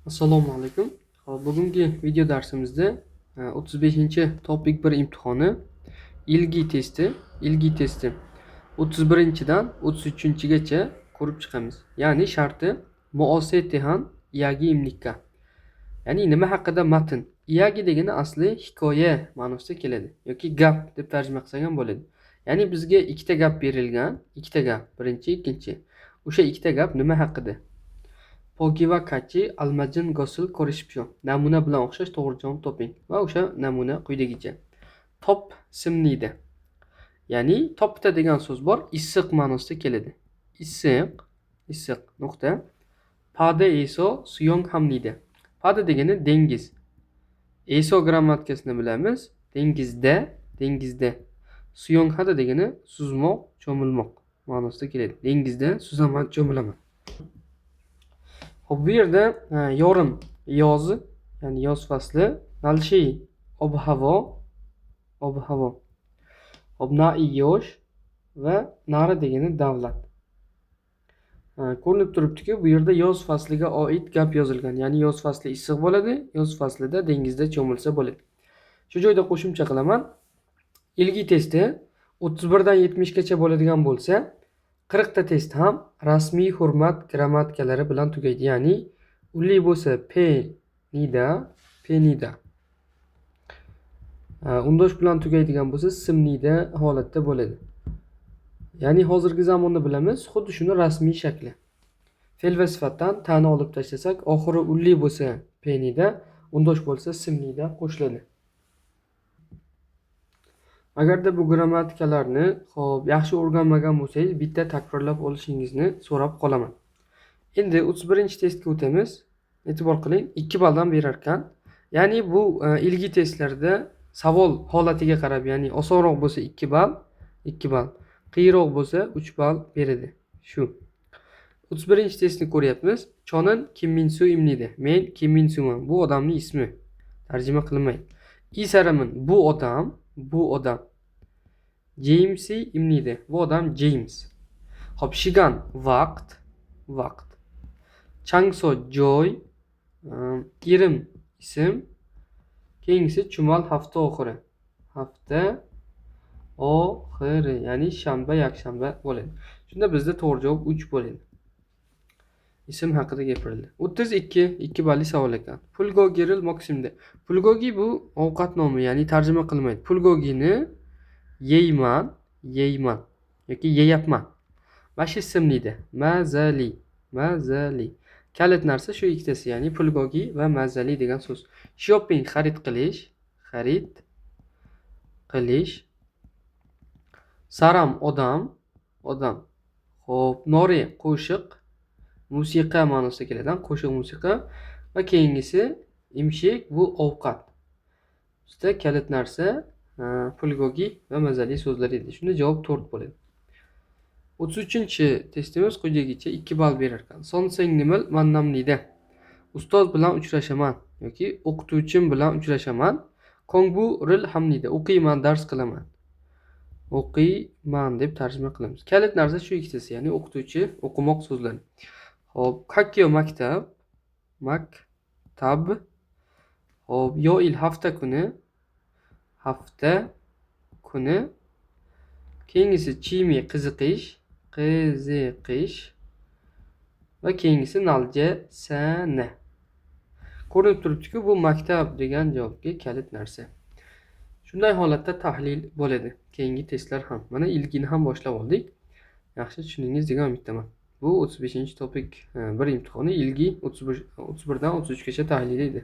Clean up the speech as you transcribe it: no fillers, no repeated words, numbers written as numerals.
Assalomu alaykum. Bugungi video darsimizda 35-topik 1 imtihoni ilgi testi 31-dan 33-gacha ko'rib chiqamiz. Ya'ni sharti muosetihan iyagi imlikka. Ya'ni nima haqida matn? Iyagi degani asli hikoya ma'nosida keladi yoki gap deb tarjima qilsak ham bo'ladi. Ya'ni bizga ikkita gap berilgan, ikkita gap, birinchi, ikkinchi. O'sha ikkita gap nima haqida? Pogi va Kachi almajin gosil ko'rishibdi. Namuna bilan o'xshash to'g'ri javob toping. Va o'sha namuna quyidagicha. Top simniydi. Ya'ni topda degan so'z bor, issiq ma'nosida keladi. Issiq nuqta. Pada eso suyong hamniydi. Pada degani dengiz. Eso grammatikasini bilamiz. Dengizda. Suyong hada degani suzmoq, cho'milmoq ma'nosida keladi. Dengizda suzaman, cho'milaman. Bu yerda yorim yozi, ya'ni yoz fasli, nalshi ob-havo. Nai yosh va nari degani davlat. Ko'rinib turibdiki, bu yerda yoz fasliga oid gap yozilgan. Ya'ni yoz fasli issiq bo'ladi, yoz faslida dengizda cho'milsa bo'ladi. Shu joyda qo'shimcha qilaman. Ilgi testi 31dan 70 gacha bo'ladigan bo'lsa, 40 ta test ham rasmiy hurmat grammatikalar bilan tugaydi. Ya'ni ulli bo'lsa penida. Undosh bilan tugaydigan bo'lsa simnida holatda bo'ladi. Ya'ni hozirgi zamonni bilamiz, xuddi shuni rasmiy shakli. Fe'l va sifatdan ta'ni olib tashlasak, oxiri ulli bo'lsa penida, undosh bo'lsa simnida qo'shiladi. Agarda bu grammatikalarni yaxshi o'rganmagan bo'lsangiz, bitta takrorlab olishingizni so'rab qolaman. Endi 31-testga o'tamiz. E'tibor qiling, 2 balldan berar ekan. Ya'ni bu ilgi testlarda savol holatiga qarab, ya'ni osonroq bo'lsa 2 ball, qiyinroq bo'lsa 3 ball beradi. Shu. 31-testni ko'ryapmiz. Chonin Kim Min Soo imniydi. Men Kim Min Sooman. Bu odamning ismi. Tarjima qilinmaydi. Isaramin bu odam. James'i imniydi. Bu odam James. Hop, shigan vaqt. Changso joy. Irim ism. Keyingisi chumal hafta oxiri. Ya'ni shanba, yakshanba bo'ladi. Shunda bizda to'g'ri javob 3 bo'ladi. Ism haqida gapirildi. 2 balli savol ekan. Pulgogiril moksimda. Pulgogi bu ovqat nomi, ya'ni tarjima qilmaydi. Pulgogini yeyman yoki yeyapman. Mana shu ismlida. Mazali. Kalit narsa shu ikkitasi, ya'ni pulgogi va mazali degan so'z. Shopping xarid qilish. Saram odam. Xo'p, nori qo'shiq. Musiqa ma'nosida keladi, qo'shiq musiqa. Va keyingisi imshik, bu ovqat. Bizda kalit narsa pulgogi va mazali so'zlar edi. Shunda javob 4 bo'ladi. 33-testimiz quyidagicha 2 ball berar ekan. Son singlimil mannamnida. Ustoz bilan uchrashaman yoki o'qituvchim bilan uchrashaman. Kongbu ril hamnida. O'qiyman, dars qilaman. O'qiyman deb tarjima qilamiz. Kalit narsa shu ikkitasi, ya'ni o'qituvchi, o'qimoq so'zlari. Hop, kakyo maktab. Hop, yo'il hafta kuni. Keyingisi chimi qiziqish. Va keyingisi nalja sana. Ko'rinib turibdiki, bu maktab degan javobga kalit narsa. Shunday holatda tahlil bo'ladi. Keyingi testlar ham. Mana ilgini ham boshlab oldik. Yaxshi tushuningiz degan umiddaman. Bu 35-topik 1 imtihoni ilgi 31dan 33gacha tahlil edi.